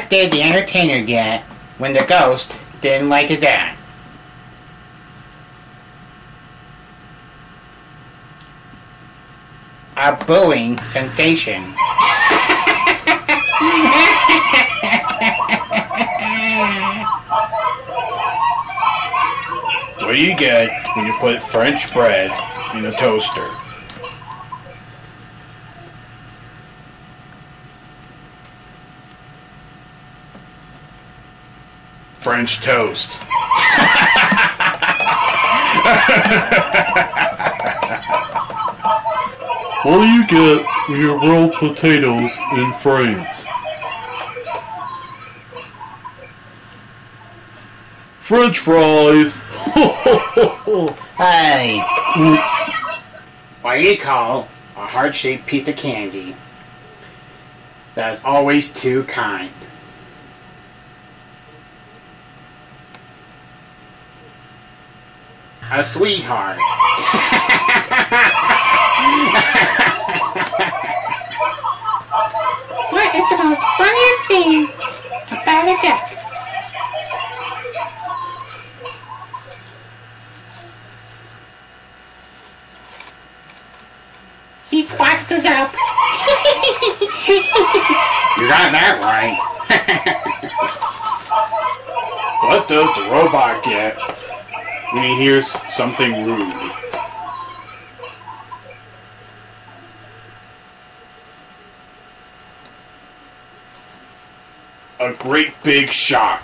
What did the entertainer get when the ghost didn't like his act? A booing sensation. What do you get when you put French bread in a toaster? French toast. What do you get when you roll potatoes in France? French fries. Hey, Oops. what do you call a heart-shaped piece of candy that is always too kind? A sweetheart. What is the most funniest thing about a duck? He flaps us up. You got that right. What does the robot get when he hears something rude? A great big shock.